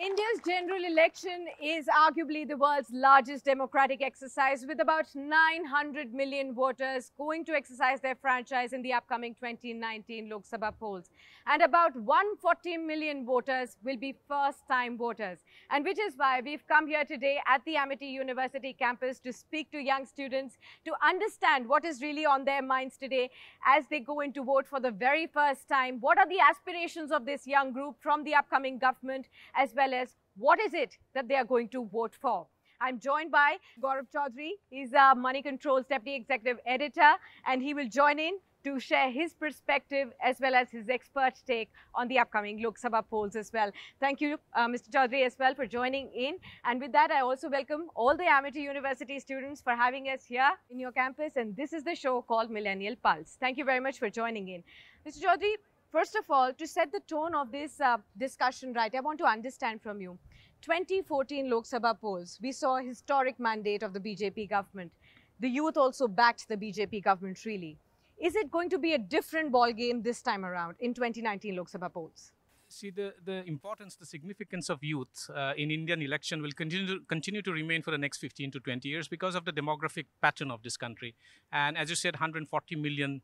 India's general election is arguably the world's largest democratic exercise, with about 900 million voters going to exercise their franchise in the upcoming 2019 Lok Sabha polls. And about 140 million voters will be first-time voters. And which is why we've come here today at the Amity University campus to speak to young students, to understand what is really on their minds today as they go in to vote for the very first time. What are the aspirations of this young group from the upcoming government, as well as what is it that they are going to vote for. I'm joined by Gaurav Choudhary. He's Moneycontrol's Deputy Executive Editor, and he will join in to share his perspective as well as his expert take on the upcoming Lok Sabha polls as well. Thank you, Mr. Choudhary, as well for joining in. And with that, I also welcome all the Amity University students for having us here in your campus. And this is the show called Millennial Pulse. Thank you very much for joining in. Mr. Choudhary, first of all, to set the tone of this discussion right, I want to understand from you. 2014 Lok Sabha polls, we saw a historic mandate of the BJP government. The youth also backed the BJP government, really. Is it going to be a different ball game this time around in 2019 Lok Sabha polls? See, the importance, the significance of youth in Indian election will continue to remain for the next 15 to 20 years because of the demographic pattern of this country. And as you said, 140 million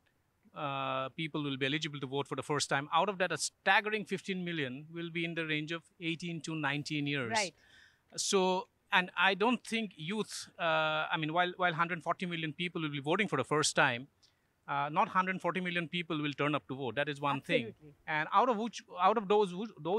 people will be eligible to vote for the first time. Out of that, a staggering 15 million will be in the range of 18 to 19 years. Right. So, and I don't think youth, while 140 million people will be voting for the first time, not 140 million people will turn up to vote. That is one Absolutely. thing. And out of those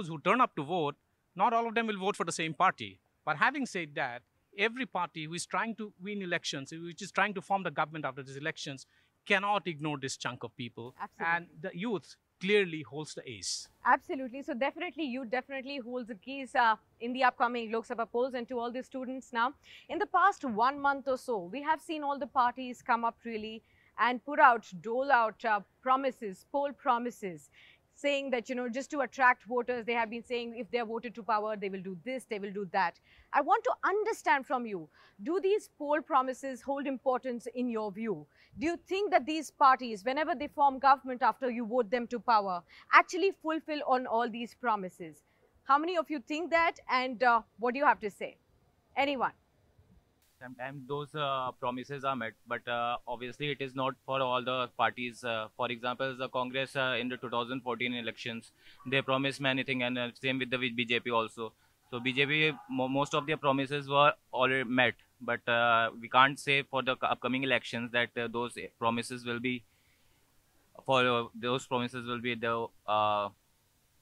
who turn up to vote, not all of them will vote for the same party. But having said that, every party who is trying to win elections, which is trying to form the government after these elections, cannot ignore this chunk of people. Absolutely. And the youth clearly holds the ace. Absolutely. So definitely, you definitely holds the keys in the upcoming Lok Sabha polls. And to all the students now, in the past 1 month or so, we have seen all the parties come up really and dole out promises, poll promises, saying that, just to attract voters, they have been saying if they are voted to power, they will do this, they will do that. I want to understand from you, do these poll promises hold importance in your view? Do you think that these parties, whenever they form government after you vote them to power, actually fulfill on all these promises? How many of you think that, and what do you have to say? Anyone? Sometimes those promises are met, but obviously it is not for all the parties. For example, the Congress in the 2014 elections, they promised many things, and same with the BJP also. So BJP, most of their promises were already met, but we can't say for the upcoming elections that those promises will be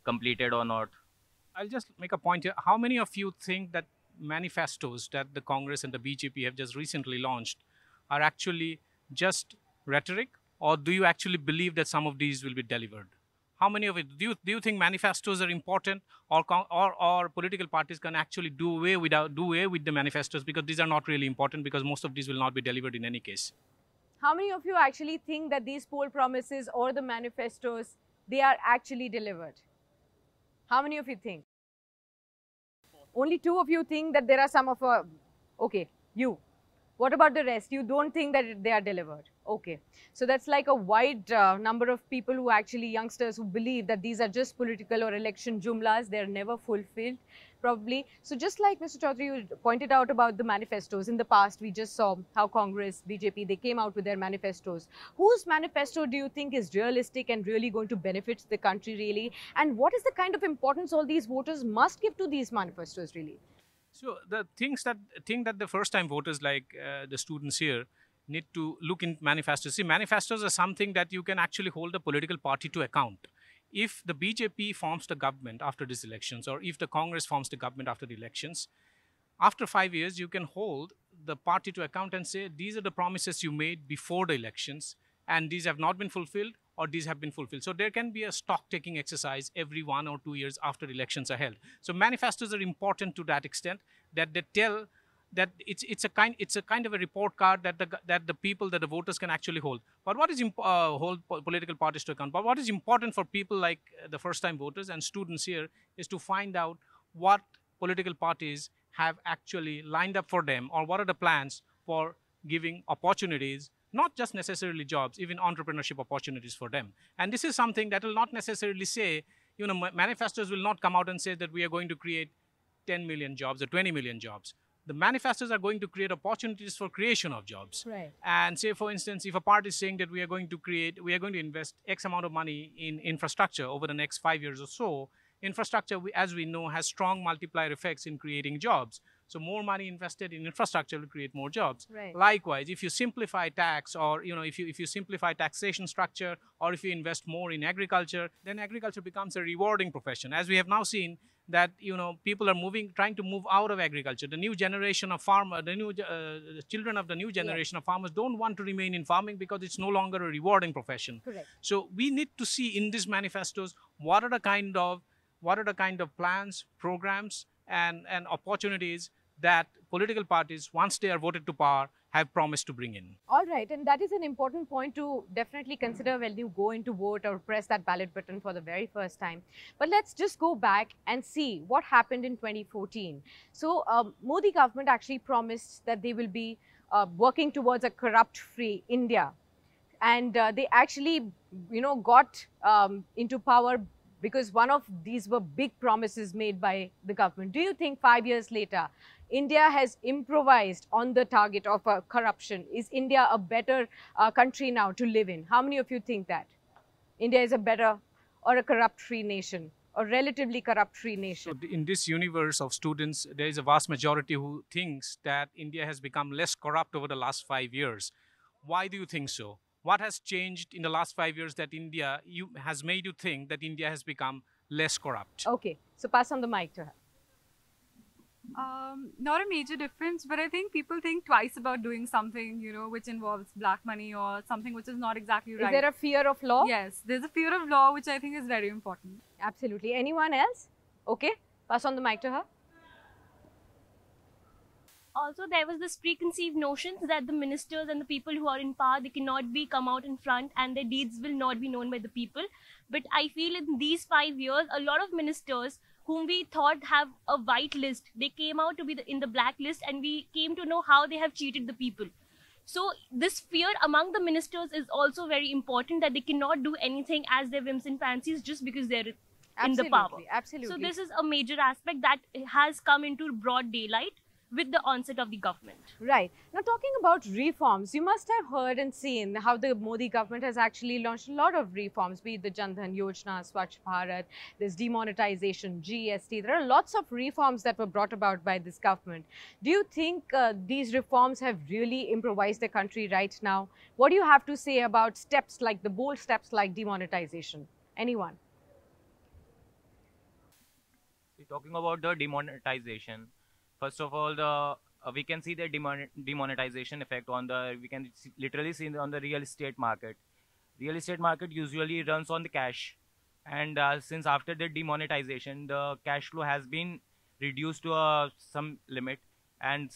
completed or not. I'll just make a point here. How many of you think that manifestos that the Congress and the BJP have just recently launched are actually just rhetoric, or do you actually believe that some of these will be delivered? How many of it do you think manifestos are important, or political parties can actually do away with the manifestos because these are not really important, because most of these will not be delivered in any case? How many of you actually think that these poll promises or the manifestos, they are actually delivered? How many of you think? Only 2 of you think that there are some of okay, you. What about the rest? You don't think that they are delivered? Okay. So that's like a wide number of people who actually, youngsters who believe that these are just political or election jumlas. They're never fulfilled, probably. So just like Mr. Choudhary, you pointed out about the manifestos. In the past, we just saw how Congress, BJP, they came out with their manifestos. Whose manifesto do you think is realistic and really going to benefit the country, really? And what is the kind of importance all these voters must give to these manifestos, really? So the thing that the first-time voters, like the students here, need to look in manifestos. See, manifestos are something that you can actually hold a political party to account. If the BJP forms the government after these elections, or if the Congress forms the government after the elections, after 5 years, you can hold the party to account and say, these are the promises you made before the elections, and these have not been fulfilled, or these have been fulfilled. So there can be a stock-taking exercise every 1 or 2 years after elections are held. So manifestos are important to that extent that they tell that it's a kind of a report card that the voters can actually hold. But what is hold political parties to account? But what is important for people like the first-time voters and students here is to find out what political parties have actually lined up for them, or what are the plans for giving opportunities, not just necessarily jobs, even entrepreneurship opportunities for them. And this is something that will not necessarily say, manifestos will not come out and say that we are going to create 10 million jobs or 20 million jobs. The manifestos are going to create opportunities for creation of jobs. Right. And say, for instance, if a party is saying that we are going to invest X amount of money in infrastructure over the next 5 years or so, infrastructure, as we know, has strong multiplier effects in creating jobs. So more money invested in infrastructure will create more jobs. Right. Likewise, if you simplify tax, or if you simplify taxation structure, or if you invest more in agriculture, then agriculture becomes a rewarding profession. As we have now seen that people are trying to move out of agriculture. The new generation of farmers, the children of the new generation of farmers don't want to remain in farming because it's no longer a rewarding profession. Correct. So we need to see in these manifestos what are the kind of plans, programs, and opportunities that political parties, once they are voted to power, have promised to bring in. All right, and that is an important point to definitely consider when you go into vote or press that ballot button for the very first time. But let's just go back and see what happened in 2014. So Modi government actually promised that they will be working towards a corrupt-free India. And they actually, got into power because one of these were big promises made by the government. Do you think 5 years later, India has improvised on the target of corruption? Is India a better country now to live in? How many of you think that India is a better or a corrupt-free nation, or relatively corrupt-free nation? So in this universe of students, there is a vast majority who thinks that India has become less corrupt over the last 5 years. Why do you think so? What has changed in the last 5 years that has made you think that India has become less corrupt? Okay, so pass on the mic to her. Not a major difference, but I think people think twice about doing something, which involves black money or something which is not exactly right. Is there a fear of law? Yes, there's a fear of law, which I think is very important. Absolutely. Anyone else? Okay, pass on the mic to her. Also, there was this preconceived notion that the ministers and the people who are in power, they cannot come out in front and their deeds will not be known by the people. But I feel in these 5 years, a lot of ministers whom we thought have a white list, they came out to be in the black list, and we came to know how they have cheated the people. So this fear among the ministers is also very important, that they cannot do anything as their whims and fancies just because they're in the power. Absolutely. So this is a major aspect that has come into broad daylight with the onset of the government. Right. Now, talking about reforms, you must have heard and seen how the Modi government has actually launched a lot of reforms, be it the Jan Dhan Yojana, Swachh Bharat, there's demonetization, GST. There are lots of reforms that were brought about by this government. Do you think these reforms have really improvised the country right now? What do you have to say about the bold steps like demonetization? Anyone? Talking about the demonetization, first of all, we can see the demonetization effect on we can literally see on the real estate market. Real estate market usually runs on the cash, and since after the demonetization, the cash flow has been reduced to some limit, and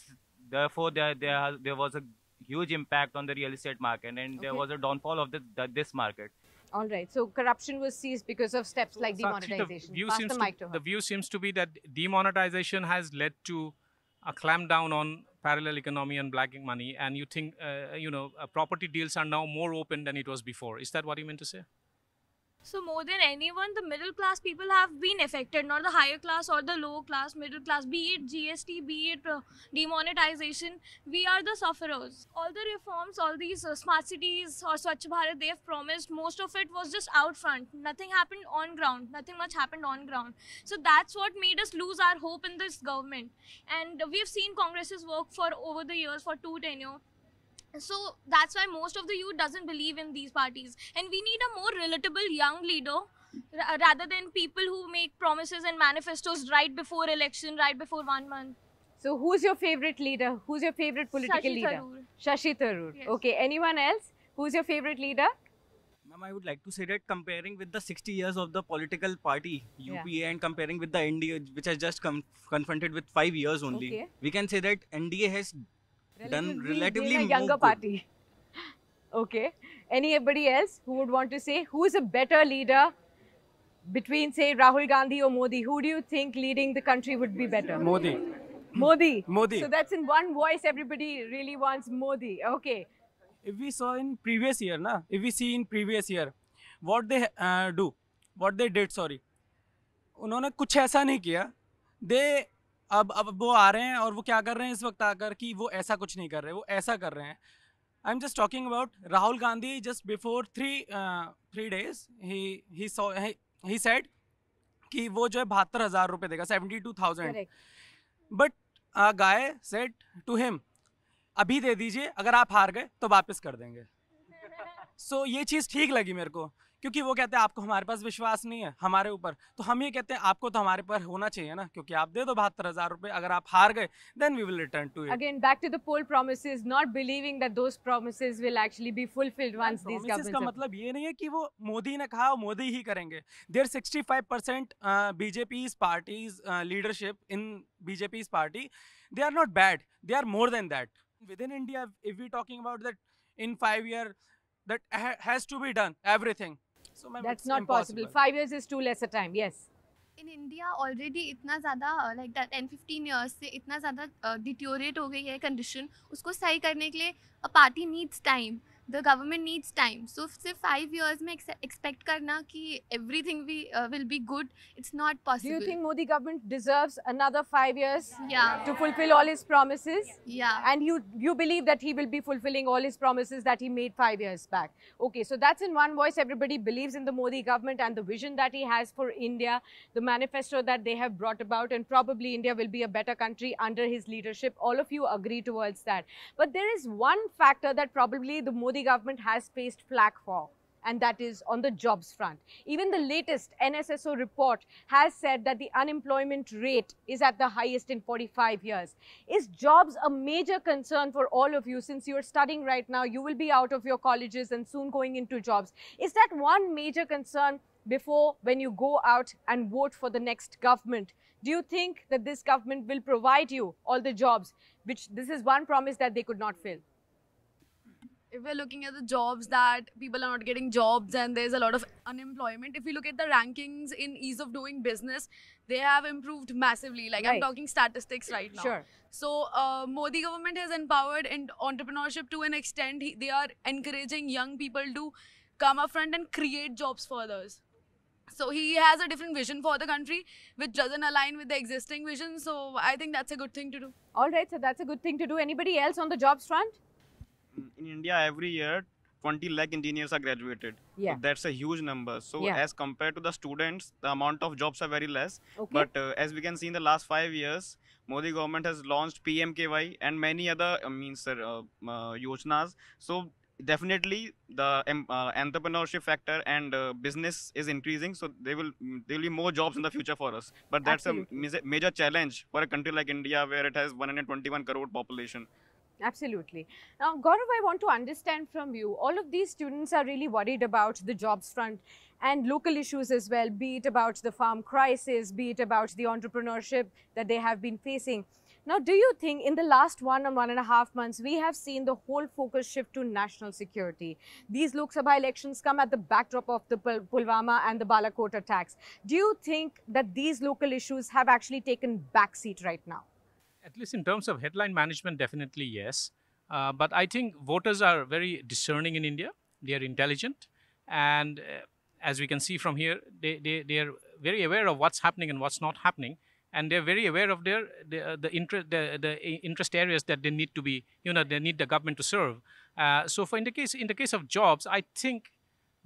therefore there was a huge impact on the real estate market, and there was a downfall of this market. All right. So corruption was seized because of steps like demonetization. The view seems to be that demonetization has led to a clampdown on parallel economy and black money, and you think property deals are now more open than it was before. Is that what you meant to say? So more than anyone, the middle class people have been affected, not the higher class or the low class, middle class, be it GST, be it demonetization. We are the sufferers. All the reforms, all these smart cities or Swachh Bharat they have promised, most of it was just out front. Nothing happened on ground. Nothing much happened on ground. So that's what made us lose our hope in this government. And we've seen Congress's work for over the years for 2 tenure. So that's why most of the youth doesn't believe in these parties. And we need a more relatable young leader rather than people who make promises and manifestos right before election, right before 1 month. So who's your favorite leader? Who's your favorite political leader? Tharoor. Shashi Tharoor. Yes. Okay. Anyone else? Who's your favorite leader? Ma'am, I would like to say that comparing with the 60 years of the political party, UPA, and comparing with the NDA, which has just confronted with 5 years only, we can say that NDA has done relatively a younger party. Okay. Anybody else who would want to say who is a better leader between, say, Rahul Gandhi or Modi? Who do you think leading the country would be better? Modi. Modi. Modi. So that's in one voice. Everybody really wants Modi. Okay. If we see in previous year, what they did, उन्होंने कुछ ऐसा नहीं किया. They अब वो आ रहे हैं और वो क्या कर रहे हैं इस वक्त आकर कि वो ऐसा कुछ नहीं कर रहे, वो ऐसा कर रहे हैं. I am just talking about Rahul Gandhi. Just before 3 days he said कि वो जो है 72,000 रुपये देगा, 72,000. But a guy said to him, अभी दे दीजिए, अगर आप हार गए तो वापस कर देंगे. सो ये चीज़ ठीक लगी मेरे को, क्योंकि वो कहते हैं आपको हमारे पास विश्वास नहीं है हमारे ऊपर, तो हम ये कहते हैं आपको तो हमारे पर होना चाहिए ना, क्योंकि आप दे दो 72,000 रुपये, अगर आप हार गए then we will return to it. Again, back to the poll promises, not believing that those promises will actually be fulfilled once these governments. का मतलब ये नहीं है कि वो मोदी ने कहा मोदी ही करेंगे. There 65% BJP's parties leadership in BJP's party, they are not bad. They are more than that. Within India, if we talking about that in 5 years, that has to be done everything. So that's not possible. 5 years is too less a time. Yes. In India already इतना ज़्यादा like that 10-15 years से इतना ज़्यादा deteriorate हो गई है condition, उसको सही करने के लिए a party needs time, the government needs time. So सिर्फ 5 years में expect करना कि everything will be good, it's not possible. Do you think Modi government deserves another 5 years to fulfill all his promises? Yeah. And you believe that he will be fulfilling all his promises that he made 5 years back? Okay, so that's in one voice. Everybody believes in the Modi government and the vision that he has for India, the manifesto that they have brought about, and probably India will be a better country under his leadership. All of you agree towards that. But there is one factor that probably the Modi government has faced flack for, and that is on the jobs front. Even the latest NSSO report has said that the unemployment rate is at the highest in 45 years. Is jobs a major concern for all of you? Since you're studying right now, you will be out of your colleges and soon going into jobs. Is that one major concern before when you go out and vote for the next government? Do you think that this government will provide you all the jobs, which this is one promise that they could not fill? If we're looking at the jobs, that people are not getting jobs and there's a lot of unemployment. If we look at the rankings in ease of doing business, they have improved massively. Like I'm talking statistics right now. Sure. So Modi government has empowered and entrepreneurship to an extent. They are encouraging young people to come up front and create jobs for others. So he has a different vision for the country, which doesn't align with the existing vision. So I think that's a good thing to do. All right, so that's a good thing to do. Anybody else on the jobs front? In India, every year 20 lakh engineers are graduated. Yeah. So that's a huge number. So Yeah. as compared to the students, the amount of jobs are very less. Okay. But as we can see in the last 5 years, Modi government has launched PMKY and many other yojnas. So definitely the entrepreneurship factor and business is increasing. So there will be more jobs in the future for us. But that's Absolutely. a major challenge for a country like India, where it has 121 crore population. Absolutely. Now, Gaurav, I want to understand from you, all of these students are really worried about the jobs front and local issues as well, be it about the farm crisis, be it about the entrepreneurship that they have been facing. Now, do you think in the last 1.5 months, we have seen the whole focus shift to national security? These Lok Sabha elections come at the backdrop of the Pulwama and the Balakot attacks. Do you think that these local issues have actually taken backseat right now? At least in terms of headline management, definitely yes. But I think voters are very discerning in India. They are intelligent. And as we can see from here, they are very aware of what's happening and what's not happening. And they're very aware of the interest areas that they need to be, they need the government to serve. So in the case of jobs, I think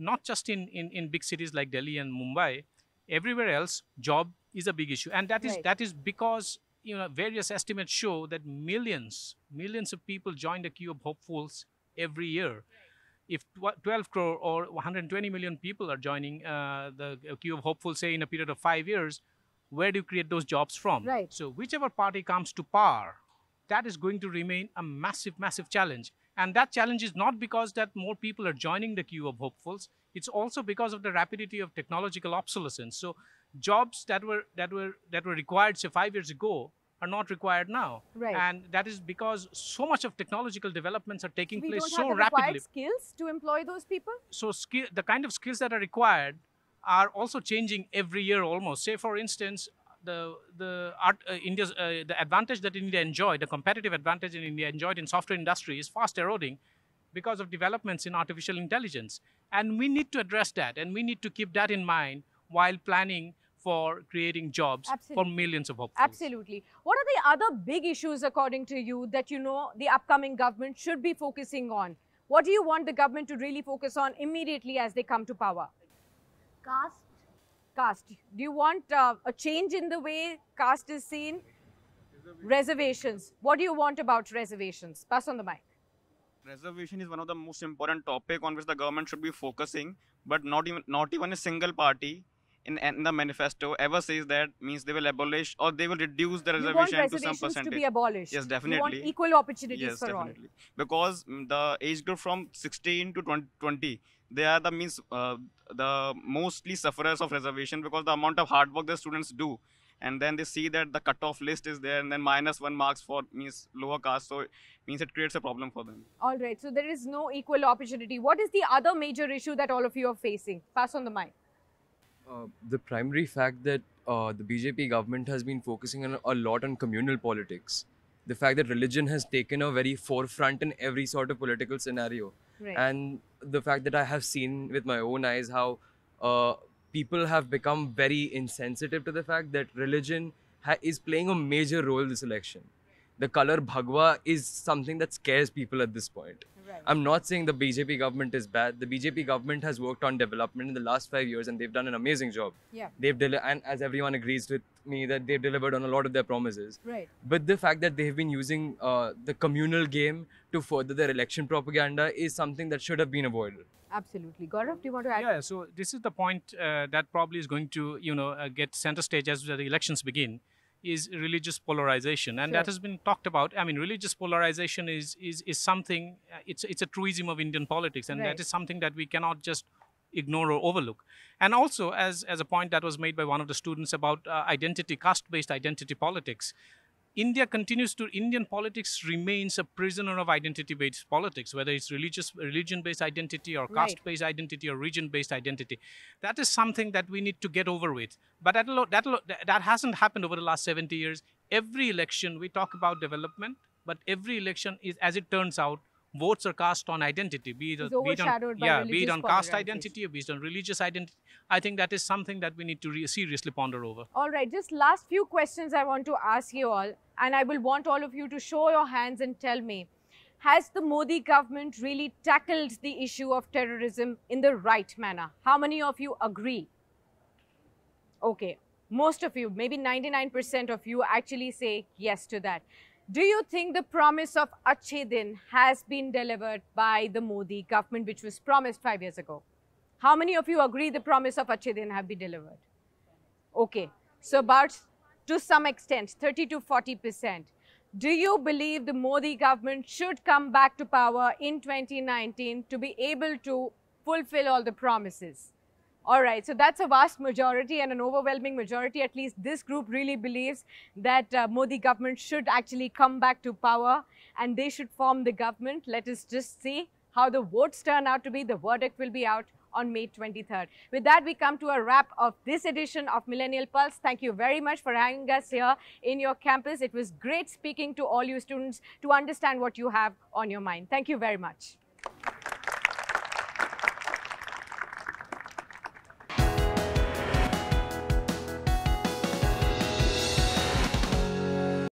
not just in big cities like Delhi and Mumbai, everywhere else, job is a big issue. And that is because various estimates show that millions of people join the queue of hopefuls every year. If 12 crore or 120 million people are joining the queue of hopefuls, say in a period of 5 years, where do you create those jobs from? Right. So whichever party comes to power, that is going to remain a massive, massive challenge. And that challenge is not because that more people are joining the queue of hopefuls. It's also because of the rapidity of technological obsolescence. So jobs that were required, say 5 years ago, are not required now. Right. And that is because so much of technological developments are taking We place don't so have the rapidly. required skills to employ those people? So the kind of skills that are required are also changing every year almost. Say for instance, the advantage that India enjoyed, the competitive advantage in India enjoyed in software industry is fast eroding because of developments in artificial intelligence. And we need to address that, and we need to keep that in mind while planning for creating jobs for millions of hopefuls. Absolutely. What are the other big issues, according to you, that the upcoming government should be focusing on? What do you want the government to really focus on immediately as they come to power? Caste. Caste. Do you want a change in the way caste is seen? Reservations. What do you want about reservations? Pass on the mic. Reservation is one of the most important topic on which the government should be focusing, but not even a single party in the manifesto ever says that means they will abolish or they will reduce the reservation to some percentage. To be abolished. Yes, definitely. You want equal opportunities yes, for definitely. all. Because the age group from 16 to 20, they are the mostly sufferers of reservation because the amount of hard work the students do. And then they see that the cutoff list is there and then -1 marks for means lower caste. So it means it creates a problem for them. All right. So there is no equal opportunity. What is the other major issue that all of you are facing? Pass on the mic. The primary fact that the BJP government has been focusing a lot on communal politics. The fact that religion has taken a very forefront in every sort of political scenario. Right. And the fact that I have seen with my own eyes how people have become very insensitive to the fact that religion is playing a major role in this election. The color Bhagwa is something that scares people at this point. Right. I'm not saying the BJP government is bad. The BJP government has worked on development in the last 5 years and they've done an amazing job. Yeah. And as everyone agrees with me that they've delivered on a lot of their promises. Right. But the fact that they've been using the communal game to further their election propaganda is something that should have been avoided. Absolutely. Gaurav, do you want to add? Yeah, so this is the point that probably is going to, get center stage as the elections begin, is religious polarization. And that has been talked about. I mean, religious polarization is something, it's a truism of Indian politics. And that is something that we cannot just ignore or overlook. And also, as a point that was made by one of the students about caste-based identity politics, Indian politics remains a prisoner of identity-based politics, whether it's religion-based identity or caste-based identity or region-based identity. That is something that we need to get over with. But that hasn't happened over the last 70 years. Every election, we talk about development, but every election is, as it turns out, votes are cast on identity, be it on caste identity or based on religious identity. I think that is something that we need to seriously ponder over. All right, just last few questions I want to ask you all, and I will want all of you to show your hands and tell me, has the Modi government really tackled the issue of terrorism in the right manner? How many of you agree? Okay, most of you, maybe 99% of you actually say yes to that. Do you think the promise of Achhe Din has been delivered by the Modi government, which was promised 5 years ago? How many of you agree the promise of Achhe Din have been delivered? Okay, so about, to some extent, 30 to 40%. Do you believe the Modi government should come back to power in 2019 to be able to fulfill all the promises? All right, so that's a vast majority and an overwhelming majority. At least this group really believes that Modi government should actually come back to power and they should form the government. Let us just see how the votes turn out to be. The verdict will be out on May 23rd. With that, we come to a wrap of this edition of Millennial Pulse. Thank you very much for having us here in your campus. It was great speaking to all you students to understand what you have on your mind. Thank you very much.